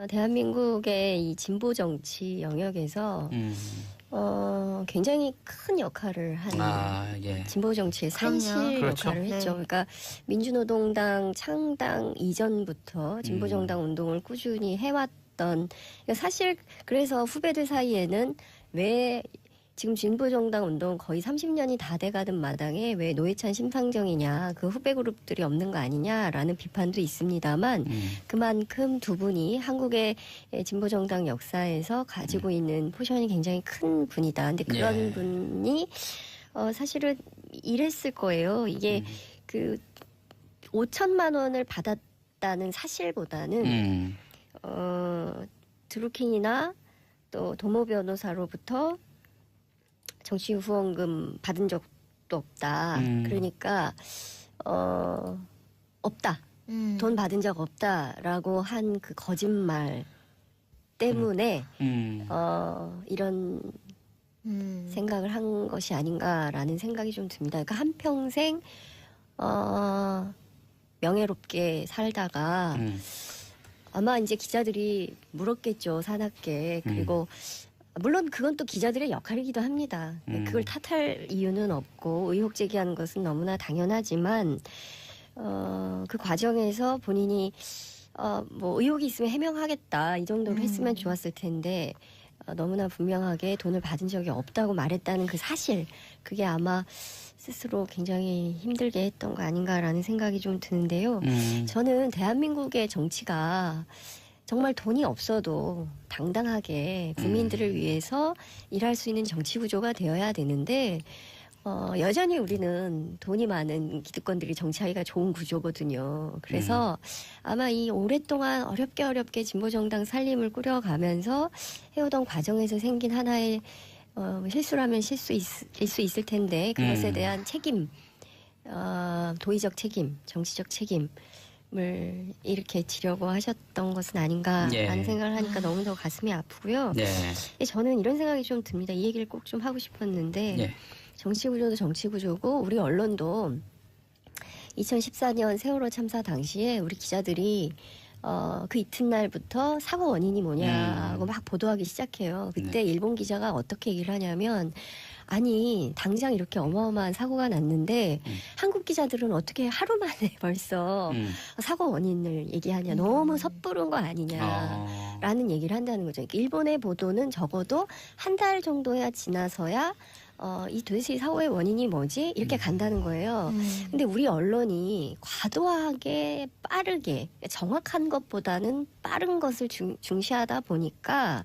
대한민국의 이 진보 정치 영역에서 굉장히 큰 역할을 한 예. 진보 정치의 산실 그렇죠. 역할을 했죠. 네. 그러니까 민주노동당 창당 이전부터 진보정당 운동을 꾸준히 해왔던 그러니까 사실 그래서 후배들 사이에는 왜 지금 진보정당 운동 거의 30년이 다 돼가던 마당에 왜 노회찬 심상정이냐 그 후배 그룹들이 없는 거 아니냐라는 비판도 있습니다만 그만큼 두 분이 한국의 진보정당 역사에서 가지고 있는 포션이 굉장히 큰 분이다. 근데 그런 분이 사실은 이랬을 거예요. 이게 그 5천만 원을 받았다는 사실보다는 드루킹이나 또 도모 변호사로부터 정치 후원금 받은 적도 없다. 그러니까 없다. 돈 받은 적 없다라고 한 그 거짓말 때문에 이런 생각을 한 것이 아닌가라는 생각이 좀 듭니다. 그러니까 한평생 명예롭게 살다가 아마 이제 기자들이 물었겠죠. 사납게. 그리고 물론 그건 또 기자들의 역할이기도 합니다. 그걸 탓할 이유는 없고 의혹 제기하는 것은 너무나 당연하지만 그 과정에서 본인이 뭐 의혹이 있으면 해명하겠다 이 정도로 했으면 좋았을 텐데 너무나 분명하게 돈을 받은 적이 없다고 말했다는 그 사실 그게 아마 스스로 굉장히 힘들게 했던 거 아닌가라는 생각이 좀 드는데요. 저는 대한민국의 정치가 정말 돈이 없어도 당당하게 국민들을 위해서 일할 수 있는 정치 구조가 되어야 되는데 여전히 우리는 돈이 많은 기득권들이 정치하기가 좋은 구조거든요. 그래서 아마 이 오랫동안 어렵게 진보정당 살림을 꾸려가면서 해오던 과정에서 생긴 하나의 실수라면 실수일 수 있을 텐데 그것에 대한 책임, 도의적 책임, 정치적 책임을 이렇게 지려고 하셨던 것은 아닌가라는 생각을 하니까 너무 더 가슴이 아프고요. 저는 이런 생각이 좀 듭니다. 이 얘기를 꼭 좀 하고 싶었는데 정치구조도 정치구조고 우리 언론도 2014년 세월호 참사 당시에 우리 기자들이 그 이튿날부터 사고 원인이 뭐냐고 막 보도하기 시작해요. 그때 일본 기자가 어떻게 얘기를 하냐면 아니 당장 이렇게 어마어마한 사고가 났는데 한국 기자들은 어떻게 하루 만에 벌써 사고 원인을 얘기하냐 너무 섣부른 거 아니냐라는 얘기를 한다는 거죠. 그러니까 일본의 보도는 적어도 한 달 정도야 지나서야 이 도대체 이 사고의 원인이 뭐지? 이렇게 간다는 거예요. 근데 우리 언론이 과도하게 빠르게 정확한 것보다는 빠른 것을 중시하다 보니까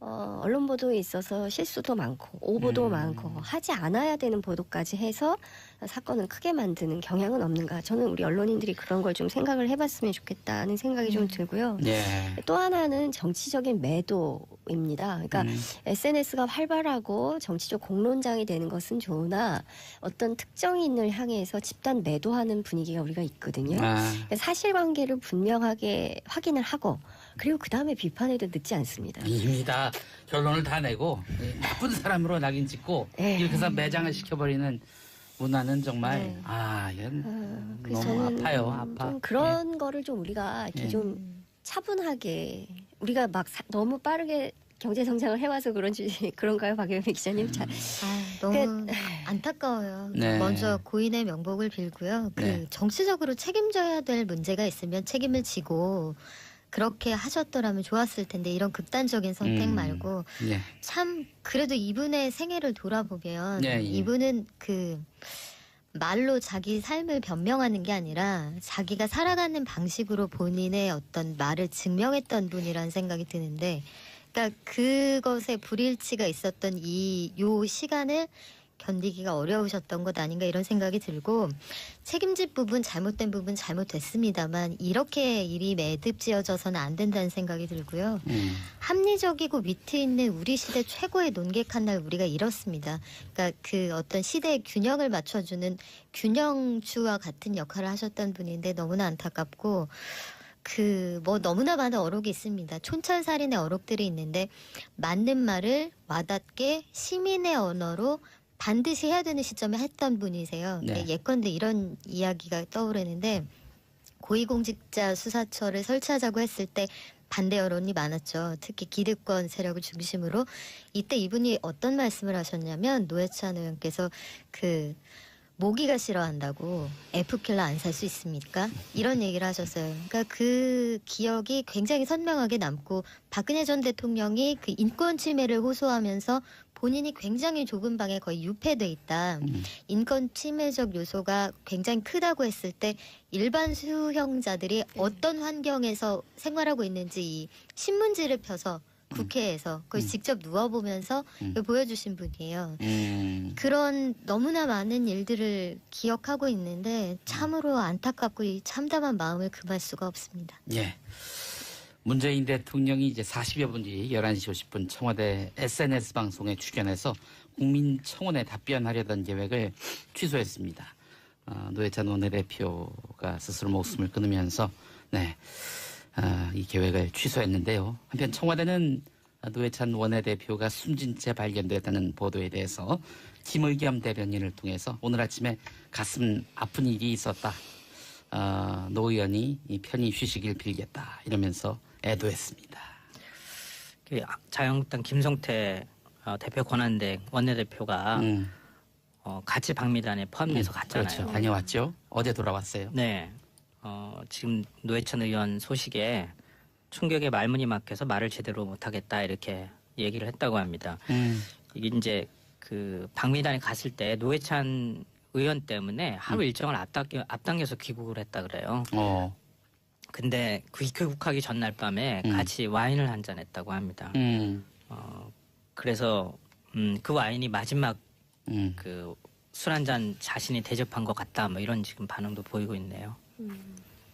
언론 보도에 있어서 실수도 많고 오보도 많고 하지 않아야 되는 보도까지 해서 사건을 크게 만드는 경향은 없는가. 저는 우리 언론인들이 그런 걸 좀 생각을 해봤으면 좋겠다는 생각이 좀 들고요. 또 하나는 정치적인 매도입니다. 그러니까 SNS가 활발하고 정치적 공론장이 되는 것은 좋으나 어떤 특정인을 향해서 집단 매도하는 분위기가 우리가 있거든요. 그러니까 사실관계를 분명하게 확인을 하고 그리고 그 다음에 비판해도 늦지 않습니다. 이미 다 결론을 다 내고 나쁜 사람으로 낙인 찍고 이렇게 해서 매장을 시켜버리는 문화는 정말 이건 너무 아파요. 아파. 좀 그런 거를 좀 우리가 이렇게 좀 차분하게 우리가 막 너무 빠르게 경제 성장을 해와서 그런지 그런가요, 박예미 기자님? 너무 안타까워요. 먼저 고인의 명복을 빌고요. 정치적으로 책임져야 될 문제가 있으면 책임을 지고 그렇게 하셨더라면 좋았을 텐데 이런 극단적인 선택 말고 참 그래도 이분의 생애를 돌아보면 이분은 그 말로 자기 삶을 변명하는 게 아니라 자기가 살아가는 방식으로 본인의 어떤 말을 증명했던 분이라는 생각이 드는데 그러니까 그것에 불일치가 있었던 요 시간을 견디기가 어려우셨던 것 아닌가 이런 생각이 들고 책임질 부분 잘못된 부분 잘못됐습니다만 이렇게 일이 매듭지어져서는 안 된다는 생각이 들고요. 합리적이고 위트 있는 우리 시대 최고의 논객한 날 우리가 잃었습니다. 그러니까 그 어떤 시대의 균형을 맞춰주는 균형주와 같은 역할을 하셨던 분인데 너무나 안타깝고 뭐 너무나 많은 어록이 있습니다. 촌철살인의 어록들이 있는데 맞는 말을 와닿게 시민의 언어로 반드시 해야 되는 시점에 했던 분이세요. 예컨대 이런 이야기가 떠오르는데 고위공직자 수사처를 설치하자고 했을 때 반대 여론이 많았죠. 특히 기득권 세력을 중심으로. 이때 이분이 어떤 말씀을 하셨냐면 노회찬 의원께서 모기가 싫어한다고 F킬러 안 살 수 있습니까? 이런 얘기를 하셨어요. 그러니까 그 기억이 굉장히 선명하게 남고 박근혜 전 대통령이 그 인권 침해를 호소하면서 본인이 굉장히 좁은 방에 거의 유폐돼 있다. 인권 침해적 요소가 굉장히 크다고 했을 때 일반 수용자들이 어떤 환경에서 생활하고 있는지 이 신문지를 펴서 국회에서 그걸 직접 누워보면서 보여주신 분이에요. 그런 너무나 많은 일들을 기억하고 있는데 참으로 안타깝고 이 참담한 마음을 금할 수가 없습니다. 예. 문재인 대통령이 이제 40여 분 뒤 11시 50분 청와대 SNS 방송에 출연해서 국민청원에 답변하려던 계획을 취소했습니다. 노회찬 원내대표가 스스로 목숨을 끊으면서 이 계획을 취소했는데요. 한편 청와대는 노회찬 원내대표가 숨진 채 발견됐다는 보도에 대해서 김의겸 대변인을 통해서 오늘 아침에 가슴 아픈 일이 있었다. 노 의원이 편히 쉬시길 빌겠다. 이러면서 애도했습니다. 자유한국당 김성태 대표 권한대행 원내대표가 같이 방미단에 포함돼서 갔잖아요. 그렇죠. 다녀왔죠. 어제 돌아왔어요. 네. 지금 노회찬 의원 소식에 충격에 말문이 막혀서 말을 제대로 못하겠다 이렇게 얘기를 했다고 합니다. 이게 이제 그 방미단에 갔을 때 노회찬 의원 때문에 하루 일정을 앞당겨서 귀국을 했다 그래요. 근데 귀국하기 전날 밤에 같이 와인을 한잔 했다고 합니다. 그래서 그 와인이 마지막 그 술 한잔 자신이 대접한 것 같다. 뭐 이런 지금 반응도 보이고 있네요.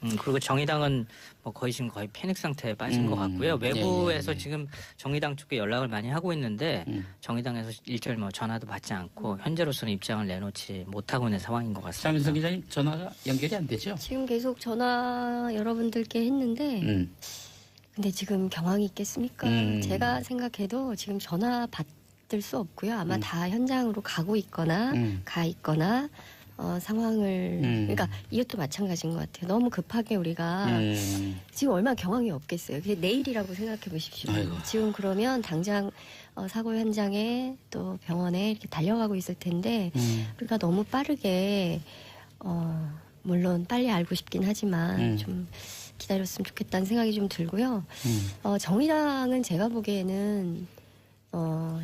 그리고 정의당은 뭐 거의 지금 거의 패닉 상태에 빠진 것 같고요. 외부에서 지금 정의당 쪽에 연락을 많이 하고 있는데 정의당에서 일절 뭐 전화도 받지 않고 현재로서는 입장을 내놓지 못하고 있는 상황인 것 같습니다. 장윤성 기자님 전화가 연결이 안 되죠? 지금 계속 전화 여러분들께 했는데 근데 지금 경황이 있겠습니까? 제가 생각해도 지금 전화 받을 수 없고요. 아마 다 현장으로 가고 있거나 가 있거나 상황을 그러니까 이것도 마찬가지인 것 같아요. 너무 급하게 우리가 지금 얼마나 경황이 없겠어요. 그게 내일이라고 생각해 보십시오. 아이고. 지금 그러면 당장 사고 현장에 또 병원에 이렇게 달려가고 있을 텐데 우리가 너무 빠르게 물론 빨리 알고 싶긴 하지만 좀 기다렸으면 좋겠다는 생각이 좀 들고요. 정의당은 제가 보기에는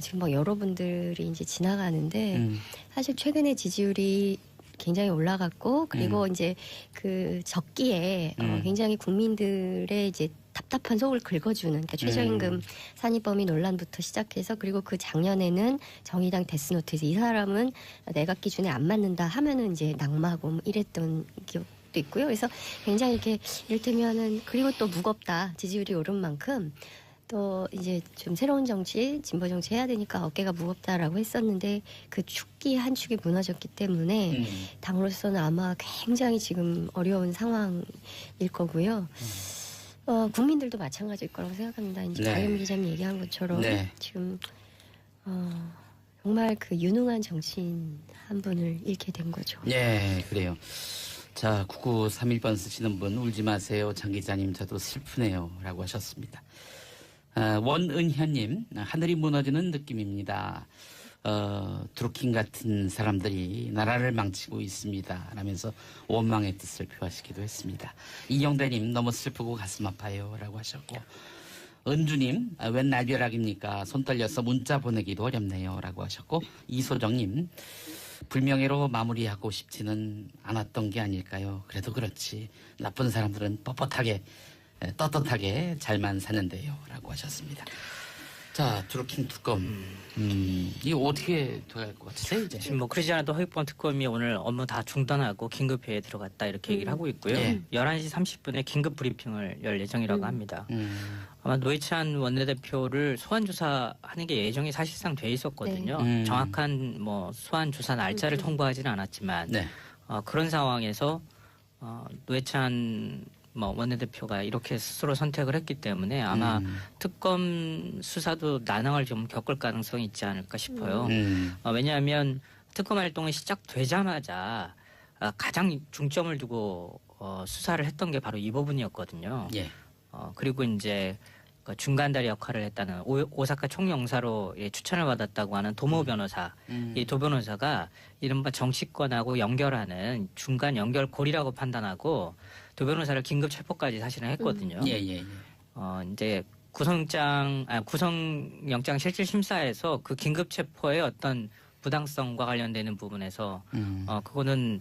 지금 막 여러분들이 이제 지나가는데 사실 최근에 지지율이 굉장히 올라갔고 그리고 이제 그 적기에 굉장히 국민들의 이제 답답한 속을 긁어주는 그러니까 최저임금 산입범위 논란부터 시작해서 그리고 그 작년에는 정의당 데스노트에서 이 사람은 내각 기준에 안 맞는다 하면은 이제 낙마하고 뭐 이랬던 기억도 있고요. 그래서 굉장히 이렇게 이를테면은 그리고 또 무겁다 지지율이 오른 만큼 또 이제 좀 새로운 정치, 진보 정치 해야 되니까 어깨가 무겁다라고 했었는데 그 축이 한 축이 무너졌기 때문에 당으로서는 아마 굉장히 지금 어려운 상황일 거고요. 국민들도 마찬가지일 거라고 생각합니다. 이제 자유미 기자님 얘기한 것처럼 지금 정말 그 유능한 정치인 한 분을 잃게 된 거죠. 네, 그래요. 자, 9931번 쓰시는 분 울지 마세요. 장 기자님 저도 슬프네요. 라고 하셨습니다. 원은현님, 하늘이 무너지는 느낌입니다. 드루킹 같은 사람들이 나라를 망치고 있습니다. 라면서 원망의 뜻을 표하시기도 했습니다. 이영대님, 너무 슬프고 가슴 아파요. 라고 하셨고, 은주님, 웬 날벼락입니까? 손 떨려서 문자 보내기도 어렵네요. 라고 하셨고, 이소정님, 불명예로 마무리하고 싶지는 않았던 게 아닐까요? 그래도 그렇지. 나쁜 사람들은 떳떳하게 잘만 사는데요. 라고 하셨습니다. 자, 드루킹 특검. 이거 어떻게 돼갈 것 같으세요, 이제? 지금 뭐 그러지 않아도 허위범 특검이 오늘 업무 다 중단하고 긴급회의에 들어갔다 이렇게 얘기를 하고 있고요. 11시 30분에 긴급 브리핑을 열 예정이라고 합니다. 아마 노회찬 원내대표를 소환 조사하는 게 예정이 사실상 돼 있었거든요. 정확한 뭐 소환 조사 날짜를 통보하지는 않았지만 그런 상황에서 노회찬 원내대표가 이렇게 스스로 선택을 했기 때문에 아마 특검 수사도 난항을 좀 겪을 가능성이 있지 않을까 싶어요. 왜냐하면 특검 활동이 시작되자마자 가장 중점을 두고 수사를 했던 게 바로 이 부분이었거든요. 예. 그리고 이제 그 중간다리 역할을 했다는 오사카 총영사로 추천을 받았다고 하는 도모 변호사. 이 도 변호사가 이른바 정치권하고 연결하는 중간 연결고리라고 판단하고 도 변호사를 긴급 체포까지 사실은 했거든요. 예, 예, 예. 이제 구성영장 실질심사에서 그 긴급 체포의 어떤 부당성과 관련되는 부분에서 그거는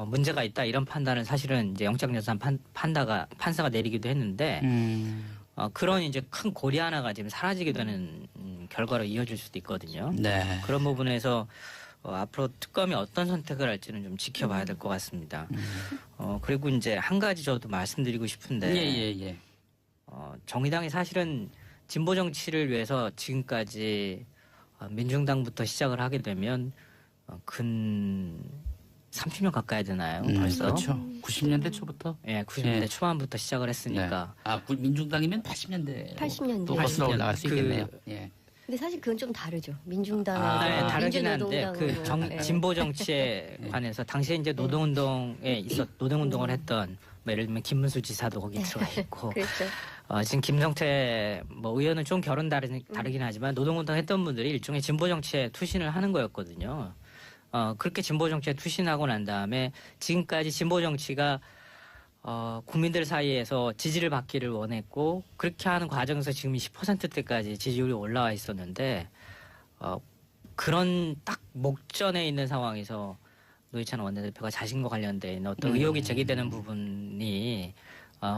문제가 있다 이런 판단을 사실은 이제 영장재산 판사가 내리기도 했는데 그런 이제 큰 고리 하나가 지금 사라지게 되는 결과로 이어질 수도 있거든요. 네. 그런 부분에서 앞으로 특검이 어떤 선택을 할지는 좀 지켜봐야 될 것 같습니다. 그리고 이제 한 가지 저도 말씀드리고 싶은데 예. 정의당이 사실은 진보 정치를 위해서 지금까지 민중당부터 시작을 하게 되면 근 30년 가까이 되나요? 벌써? 그렇죠. 90년대 초부터? 예, 90년대 예. 초반부터 시작을 했으니까. 네. 민중당이면 80년대. 80년대. 또 거슬러 올라갈 수 그- 있겠네요. 예. 근데 사실 그건 좀 다르죠. 민중당하고 네, 다르긴 한데 민주노동당하고. 그 예. 진보 정치에 관해서 당시에 이제 노동운동을 했던 뭐 예를 들면 김문수 지사도 거기 들어가 있고 그렇죠. 지금 김성태 뭐 의원은 좀 결은 다르긴 하지만 노동운동 했던 분들이 일종의 진보 정치에 투신을 하는 거였거든요. 그렇게 진보 정치에 투신하고 난 다음에 지금까지 진보 정치가 국민들 사이에서 지지를 받기를 원했고 그렇게 하는 과정에서 지금 10%대까지 지지율이 올라와 있었는데 그런 딱 목전에 있는 상황에서 노회찬 원내대표가 자신과 관련된 어떤 의혹이 제기되는 부분이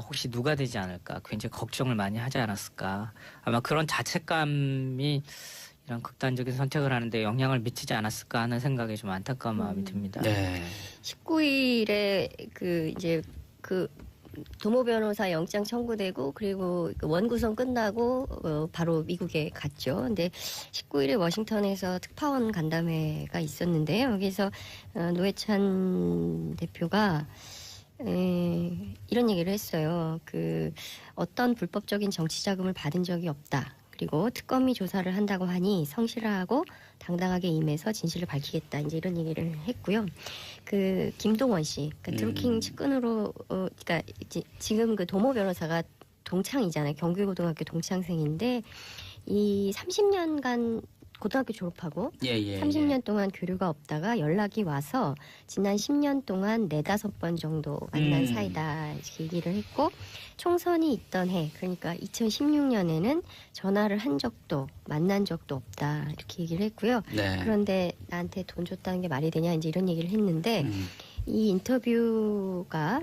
혹시 누가 되지 않을까 굉장히 걱정을 많이 하지 않았을까 아마 그런 자책감이 이런 극단적인 선택을 하는데 영향을 미치지 않았을까 하는 생각에 좀 안타까운 마음이 듭니다. 네. 19일에 그 도모 변호사 영장 청구되고 그리고 그 원구성 끝나고 바로 미국에 갔죠. 근데 19일에 워싱턴에서 특파원 간담회가 있었는데요. 여기서 노회찬 대표가 이런 얘기를 했어요. 그 어떤 불법적인 정치 자금을 받은 적이 없다. 그리고 특검이 조사를 한다고 하니 성실하고 당당하게 임해서 진실을 밝히겠다. 이제 이런 얘기를 했고요. 그 김동원 씨, 그러니까 드루킹 측근으로, 그러니까 지금 그 도모 변호사가 동창이잖아요. 경기고등학교 동창생인데 이 30년간 고등학교 졸업하고 예. 30년 동안 교류가 없다가 연락이 와서 지난 10년 동안 4-5번 정도 만난 사이다 이렇게 얘기를 했고 총선이 있던 해 그러니까 2016년에는 전화를 한 적도 만난 적도 없다 이렇게 얘기를 했고요. 네. 그런데 나한테 돈 줬다는 게 말이 되냐 이제 이런 얘기를 했는데 이 인터뷰가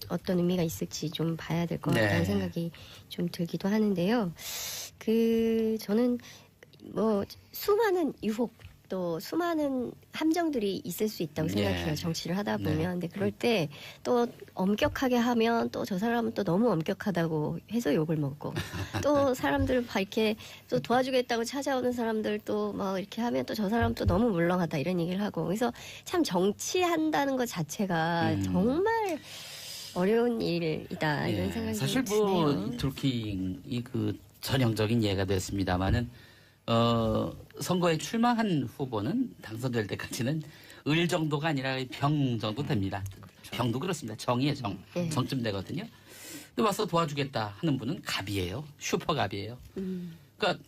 어떤 의미가 있을지 좀 봐야 될 것 같다는 네. 생각이 좀 들기도 하는데요. 저는 뭐 수많은 유혹 또 수많은 함정들이 있을 수 있다고 생각해요. 네. 정치를 하다 보면. 네. 근데 그럴 때 또 엄격하게 하면 또 저 사람은 또 너무 엄격하다고 해서 욕을 먹고 또 사람들 이렇게 또 도와주겠다고 찾아오는 사람들 또 막 이렇게 하면 또 저 사람 또 너무 물렁하다 이런 얘기를 하고 그래서 참 정치한다는 것 자체가 정말 어려운 일이다 이런 생각이 사실 드네요. 드루킹이 그 전형적인 예가 됐습니다만은 선거에 출마한 후보는 당선될 때까지는 을 정도가 아니라 병 정도 됩니다. 병도 그렇습니다. 정이에요, 정. 네. 정쯤 되거든요. 근데 와서 도와주겠다 하는 분은 갑이에요. 슈퍼갑이에요. 그러니까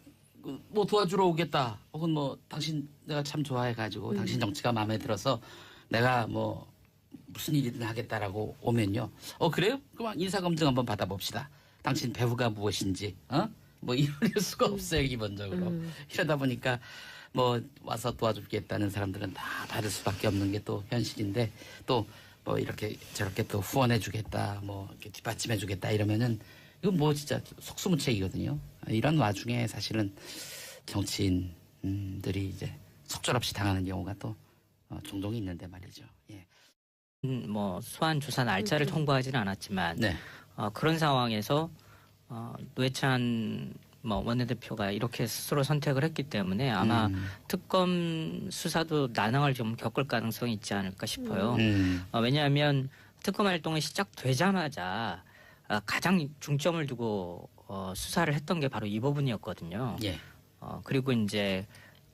뭐 도와주러 오겠다. 혹은 뭐 당신 내가 참 좋아해가지고 당신 정치가 마음에 들어서 내가 뭐 무슨 일이든 하겠다라고 오면요. 그래요? 그럼 인사검증 한번 받아봅시다. 당신 배우가 무엇인지, 뭐 이럴 수가 없어요, 기본적으로. 이러다 보니까 뭐 와서 도와주겠다는 사람들은 다 받을 수밖에 없는 게 또 현실인데 또 뭐 이렇게 저렇게 또 후원해주겠다, 뭐 이렇게 뒷받침해주겠다 이러면은 이건 뭐 진짜 속수무책이거든요. 이런 와중에 사실은 정치인들이 이제 속절없이 당하는 경우가 또 종종 있는데 말이죠. 예. 뭐 소환 조사 날짜를 통보하지는 않았지만 네. 그런 상황에서 노회찬 뭐 원내대표가 이렇게 스스로 선택을 했기 때문에 아마 특검 수사도 난항을 좀 겪을 가능성이 있지 않을까 싶어요. 왜냐하면 특검 활동이 시작되자마자 가장 중점을 두고 수사를 했던 게 바로 이 부분이었거든요. 예. 그리고 이제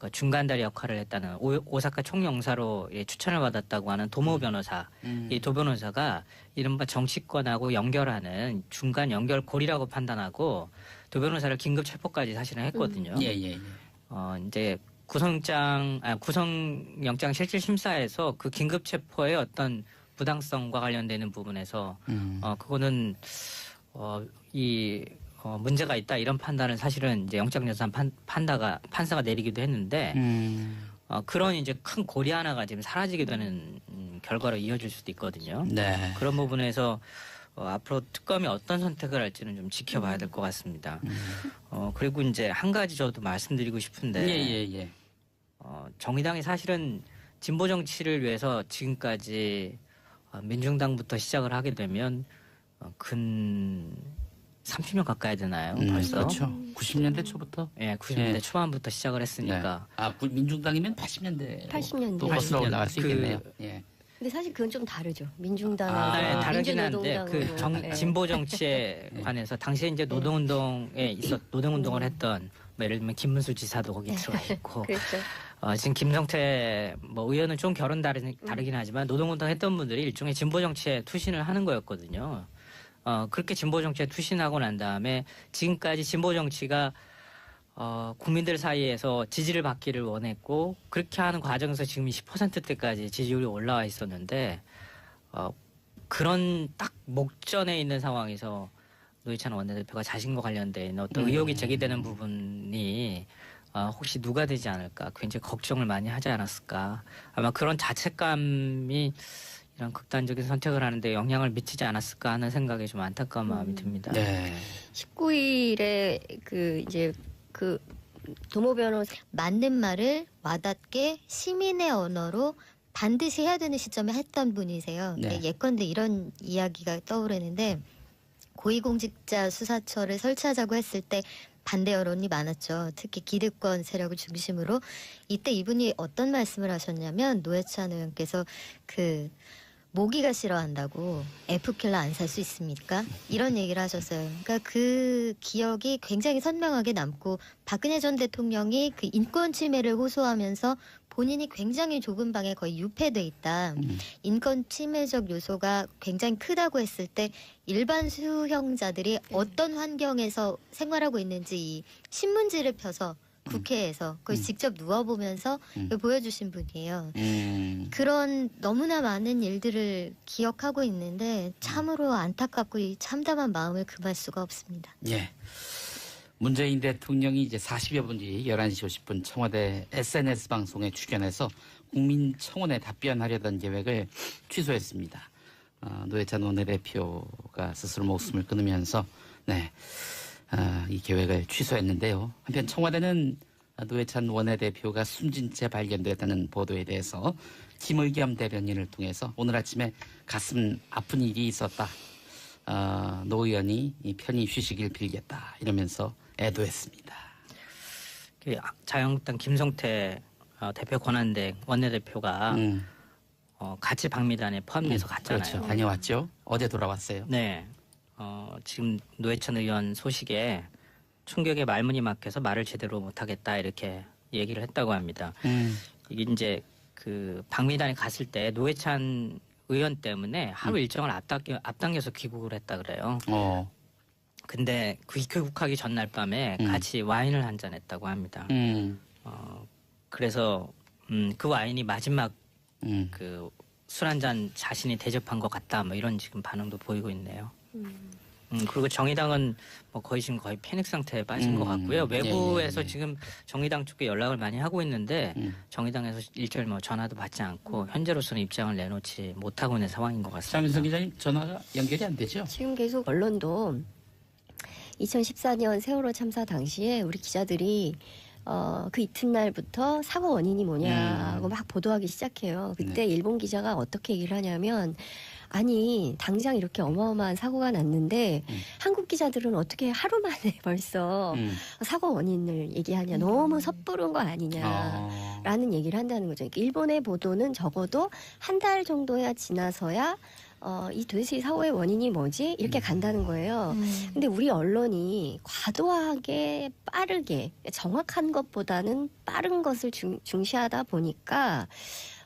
그 중간다리 역할을 했다는 오사카 총영사로 추천을 받았다고 하는 도모 변호사. 이 도 변호사가 이른바 정치권하고 연결하는 중간 연결고리라고 판단하고 도 변호사를 긴급 체포까지 사실은 했거든요. 예. 이제 구성영장 실질 심사에서 그 긴급 체포의 어떤 부당성과 관련되는 부분에서 그거는 문제가 있다 이런 판단을 사실은 이제 영장재산 판사가 내리기도 했는데 그런 이제 큰 고리 하나가 지금 사라지게 되는 결과로 이어질 수도 있거든요. 네. 그런 부분에서 앞으로 특검이 어떤 선택을 할지는 좀 지켜봐야 될 것 같습니다. 그리고 이제 한 가지 저도 말씀드리고 싶은데 예. 정의당이 사실은 진보 정치를 위해서 지금까지 민중당부터 시작을 하게 되면 근 30년 가까이 되나요? 벌써? 그렇죠. 90년대 초부터? 예, 90년대 초반부터 시작을 했으니까. 네. 민중당이면 80년대. 80년대. 또 훨씬 올라갈 수 있겠네요. 근데 사실 그건 좀 다르죠. 민중당, 네, 다르긴 한데 민주노동당으로. 진보 정치에 관해서 당시에 이제 노동운동을 했던 뭐 예를 들면 김문수 지사도 거기 들어가 있고 그렇죠. 지금 김성태 의원은 좀 결은 다르긴 하지만 노동운동 했던 분들이 일종의 진보 정치에 투신을 하는 거였거든요. 그렇게 진보 정치에 투신하고 난 다음에 지금까지 진보 정치가 국민들 사이에서 지지를 받기를 원했고 그렇게 하는 과정에서 지금 10%대까지 지지율이 올라와 있었는데 그런 딱 목전에 있는 상황에서 노회찬 원내대표가 자신과 관련된 어떤 의혹이 제기되는 부분이 혹시 누가 되지 않을까 굉장히 걱정을 많이 하지 않았을까 아마 그런 자책감이 이런 극단적인 선택을 하는데 영향을 미치지 않았을까 하는 생각에 좀 안타까운 마음이 듭니다. 네. 19일에 그 도모 변호사 맞는 말을 와닿게 시민의 언어로 반드시 해야 되는 시점에 했던 분이세요. 네. 예컨대 이런 이야기가 떠오르는데 고위공직자 수사처를 설치하자고 했을 때 반대 여론이 많았죠. 특히 기득권 세력을 중심으로. 이때 이분이 어떤 말씀을 하셨냐면 노회찬 의원께서 모기가 싫어한다고 F킬러 안 살 수 있습니까? 이런 얘기를 하셨어요. 그러니까 그 기억이 굉장히 선명하게 남고 박근혜 전 대통령이 그 인권 침해를 호소하면서 본인이 굉장히 좁은 방에 거의 유폐돼 있다. 인권 침해적 요소가 굉장히 크다고 했을 때 일반 수용자들이 어떤 환경에서 생활하고 있는지 이 신문지를 펴서 국회에서 그걸 직접 누워보면서 보여주신 분이에요. 그런 너무나 많은 일들을 기억하고 있는데 참으로 안타깝고 이 참담한 마음을 금할 수가 없습니다. 예. 문재인 대통령이 이제 40여 분 뒤 11시 50분 청와대 SNS 방송에 출연해서 국민청원에 답변하려던 계획을 취소했습니다. 노회찬 원내대표가 스스로 목숨을 끊으면서 이 계획을 취소했는데요. 한편 청와대는 노회찬 원내대표가 숨진 채 발견됐다는 보도에 대해서 김의겸 대변인을 통해서 오늘 아침에 가슴 아픈 일이 있었다. 노 의원이 편히 쉬시길 빌겠다. 이러면서 애도했습니다. 자유한국당 김성태 대표 권한대 원내대표가 같이 박미단에 포함돼서 갔잖아요. 그렇죠. 다녀왔죠. 어제 돌아왔어요. 네. 지금 노회찬 의원 소식에 충격에 말문이 막혀서 말을 제대로 못하겠다 이렇게 얘기를 했다고 합니다. 이게 이제 그 박미단에 갔을 때 노회찬 의원 때문에 하루 일정을 앞당겨서 귀국을 했다 그래요. 근데 귀국하기 전날 밤에 같이 와인을 한잔 했다고 합니다. 그래서 그 와인이 마지막 그 술 한잔 자신이 대접한 것 같다 뭐 이런 지금 반응도 보이고 있네요. 그리고 정의당은 거의 패닉 상태에 빠진 것 같고요. 외부에서 지금 정의당 쪽에 연락을 많이 하고 있는데 정의당에서 일절 전화도 받지 않고 현재로서는 입장을 내놓지 못하고 있는 상황인 것 같습니다. 장윤성 기자님 전화가 연결이 안 되죠? 지금 계속 언론도 2014년 세월호 참사 당시에 우리 기자들이 그 이튿날부터 사고 원인이 뭐냐고 막 보도하기 시작해요. 그때 일본 기자가 어떻게 얘기를 하냐면 아니 당장 이렇게 어마어마한 사고가 났는데 한국 기자들은 어떻게 하루 만에 벌써 사고 원인을 얘기하냐 너무 섣부른 거 아니냐라는 얘기를 한다는 거죠. 그러니까 일본의 보도는 적어도 한 달 정도야 지나서야 이 도대체 이 사고의 원인이 뭐지? 이렇게 간다는 거예요. 근데 우리 언론이 과도하게 빠르게 정확한 것보다는 빠른 것을 중시하다 보니까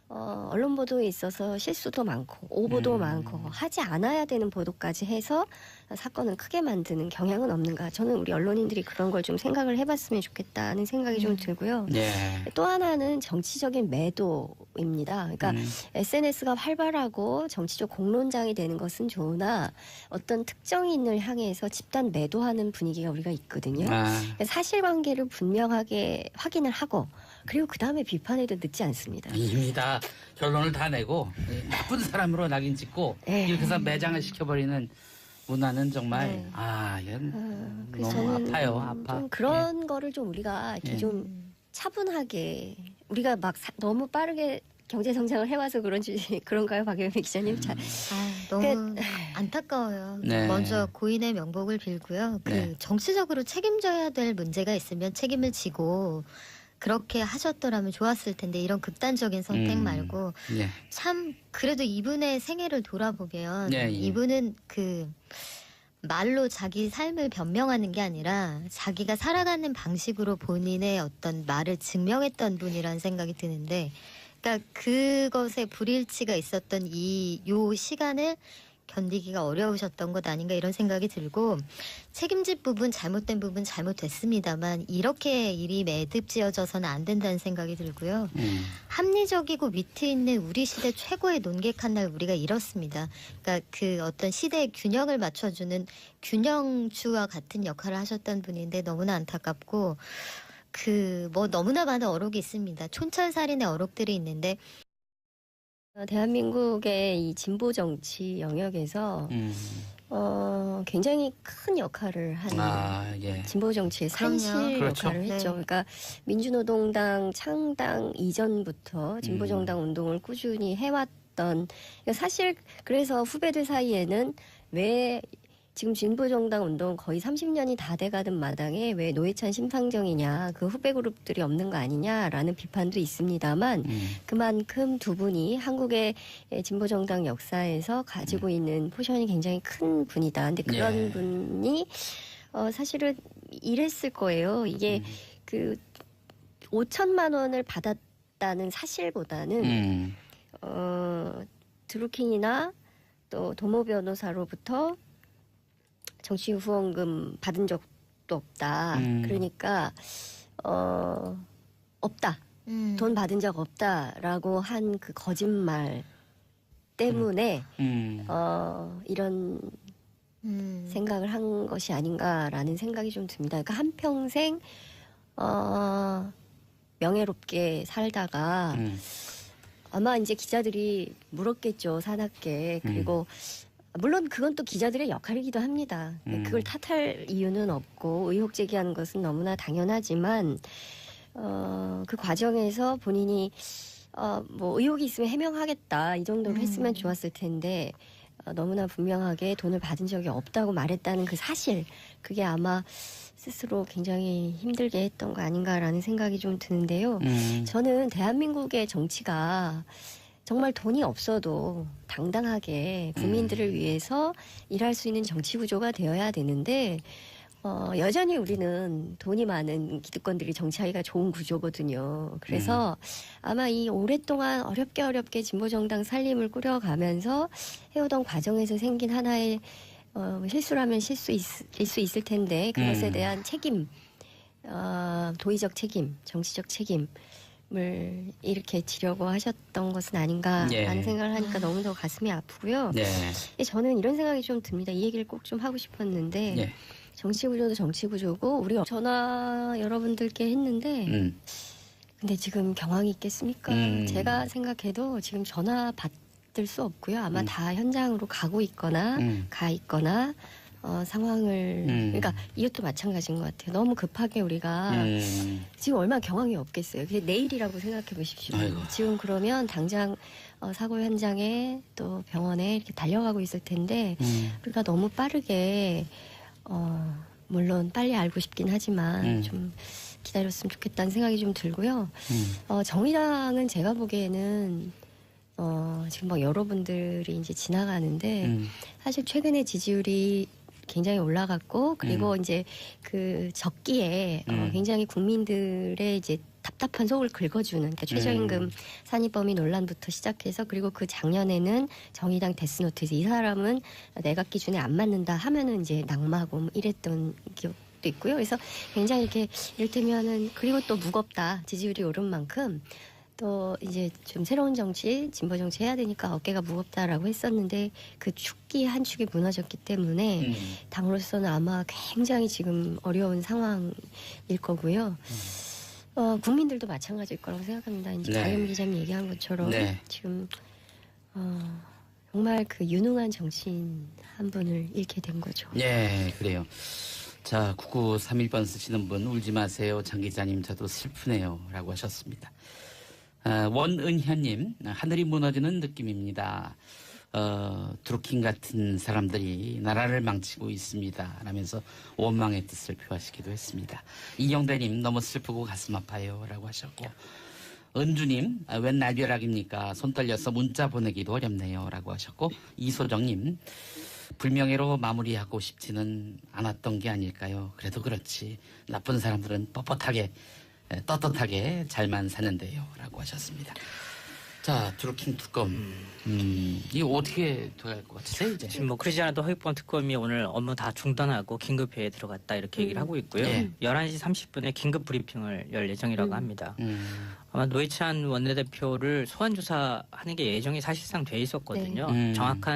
언론 보도에 있어서 실수도 많고 오보도 많고 하지 않아야 되는 보도까지 해서 사건을 크게 만드는 경향은 없는가. 저는 우리 언론인들이 그런 걸 좀 생각을 해봤으면 좋겠다는 생각이 좀 들고요. 네. 또 하나는 정치적인 매도입니다. 그러니까 SNS가 활발하고 정치적 공론장이 되는 것은 좋으나 어떤 특정인을 향해서 집단 매도하는 분위기가 우리가 있거든요. 사실관계를 분명하게 확인을 하고 그리고 그 다음에 비판해도 늦지 않습니다. 이미 다 결론을 다 내고 나쁜 사람으로 낙인 찍고 이렇게 해서 매장을 시켜버리는 문화는 정말 이건 그래서 너무 저는 아파요. 아파. 좀 그런 거를 좀 우리가 이렇게 좀 차분하게 우리가 막 너무 빠르게 경제 성장을 해와서 그런지 그런가요, 박예미 기자님? 너무 안타까워요. 네. 먼저 고인의 명복을 빌고요. 네. 정치적으로 책임져야 될 문제가 있으면 책임을 지고 그렇게 하셨더라면 좋았을 텐데 이런 극단적인 선택 말고 네. 참 그래도 이분의 생애를 돌아보면 네, 예. 이분은 그 말로 자기 삶을 변명하는 게 아니라 자기가 살아가는 방식으로 본인의 어떤 말을 증명했던 분이라는 생각이 드는데 그러니까 그것에 불일치가 있었던 요 시간을 견디기가 어려우셨던 것 아닌가 이런 생각이 들고 책임질 부분 잘못된 부분 잘못됐습니다만 이렇게 일이 매듭지어져서는 안 된다는 생각이 들고요. 합리적이고 위트 있는 우리 시대 최고의 논객한 날 우리가 잃었습니다. 그러니까 그 어떤 시대의 균형을 맞춰주는 균형주와 같은 역할을 하셨던 분인데 너무나 안타깝고 그 뭐 너무나 많은 어록이 있습니다. 촌철살인의 어록들이 있는데 대한민국의 이 진보 정치 영역에서 굉장히 큰 역할을 한 진보 정치의 산실 그렇죠. 역할을 했죠. 네. 그러니까 민주노동당 창당 이전부터 진보정당 운동을 꾸준히 해왔던 그러니까 사실 그래서 후배들 사이에는 왜 지금 진보정당 운동 거의 30년이 다 돼가는 마당에 왜 노회찬 심상정이냐 그 후배 그룹들이 없는 거 아니냐라는 비판도 있습니다만 그만큼 두 분이 한국의 진보정당 역사에서 가지고 있는 포션이 굉장히 큰 분이다. 근데 그런 분이 사실은 이랬을 거예요. 이게 그 5천만 원을 받았다는 사실보다는 드루킹이나 또 도모 변호사로부터 정치 후원금 받은 적도 없다. 그러니까 없다. 돈 받은 적 없다라고 한 그 거짓말 때문에 이런 생각을 한 것이 아닌가라는 생각이 좀 듭니다. 그러니까 한평생 명예롭게 살다가 아마 이제 기자들이 물었겠죠. 사납게. 그리고 물론 그건 또 기자들의 역할이기도 합니다. 그걸 탓할 이유는 없고 의혹 제기하는 것은 너무나 당연하지만 그 과정에서 본인이 뭐 의혹이 있으면 해명하겠다 이 정도로 했으면 좋았을 텐데 너무나 분명하게 돈을 받은 적이 없다고 말했다는 그 사실 그게 아마 스스로 굉장히 힘들게 했던 거 아닌가라는 생각이 좀 드는데요. 저는 대한민국의 정치가 정말 돈이 없어도 당당하게 국민들을 위해서 일할 수 있는 정치 구조가 되어야 되는데 여전히 우리는 돈이 많은 기득권들이 정치하기가 좋은 구조거든요. 그래서 아마 이 오랫동안 어렵게 진보정당 살림을 꾸려가면서 해오던 과정에서 생긴 하나의 실수라면 실수일 수 있을 텐데 그것에 대한 책임, 도의적 책임, 정치적 책임 을 이렇게 지려고 하셨던 것은 아닌가라는 생각을 하니까 너무 더 가슴이 아프고요. 저는 이런 생각이 좀 듭니다. 이 얘기를 꼭 좀 하고 싶었는데 정치구조도 정치구조고 우리 전화 여러분들께 했는데 근데 지금 경황이 있겠습니까? 제가 생각해도 지금 전화 받을 수 없고요. 아마 다 현장으로 가고 있거나 가 있거나 상황을 그러니까 이것도 마찬가지인 것 같아요. 너무 급하게 우리가 지금 얼마나 경황이 없겠어요. 그게 내일이라고 생각해 보십시오. 지금 그러면 당장 사고 현장에 또 병원에 이렇게 달려가고 있을 텐데 우리가 너무 빠르게 물론 빨리 알고 싶긴 하지만 좀 기다렸으면 좋겠다는 생각이 좀 들고요. 정의당은 제가 보기에는 지금 막 여러분들이 이제 지나가는데 사실 최근에 지지율이 굉장히 올라갔고 그리고 이제 그 적기에 굉장히 국민들의 이제 답답한 속을 긁어주는 그러니까 최저임금 산입범위 논란부터 시작해서 그리고 그 작년에는 정의당 데스노트에서 이 사람은 내각 기준에 안 맞는다 하면은 이제 낙마하고 뭐 이랬던 기억도 있고요. 그래서 굉장히 이렇게 이를테면은 그리고 또 무겁다 지지율이 오른 만큼 또 이제 좀 새로운 정치, 진보 정치 해야 되니까 어깨가 무겁다라고 했었는데 그 축기 한 축이 무너졌기 때문에 당으로서는 아마 굉장히 지금 어려운 상황일 거고요. 국민들도 마찬가지일 거라고 생각합니다. 이제 네. 박영 기자님 얘기한 것처럼 네. 지금 정말 그 유능한 정치인 한 분을 잃게 된 거죠. 네, 그래요. 자, 9931번 쓰시는 분 울지 마세요. 장 기자님 저도 슬프네요. 라고 하셨습니다. 원은현님 하늘이 무너지는 느낌입니다. 드루킹 같은 사람들이 나라를 망치고 있습니다. 라면서 원망의 뜻을 표하시기도 했습니다. 이영대님 너무 슬프고 가슴 아파요. 라고 하셨고 은주님 웬 날벼락입니까? 손 떨려서 문자 보내기도 어렵네요. 라고 하셨고 이소정님 불명예로 마무리하고 싶지는 않았던 게 아닐까요? 그래도 그렇지 나쁜 사람들은 떳떳하게 잘만 사는데요. 라고 하셨습니다. 자, 드루킹 특검. 이거 어떻게 돼갈 것 같으세요, 이제? 지금 뭐 그러지 않아도 허위범 특검이 오늘 업무 다 중단하고 긴급회의에 들어갔다 이렇게 얘기를 하고 있고요. 예. 11시 30분에 긴급 브리핑을 열 예정이라고 합니다. 아마 노회찬 원내대표를 소환 조사하는 게 예정이 사실상 돼 있었거든요. 네. 정확한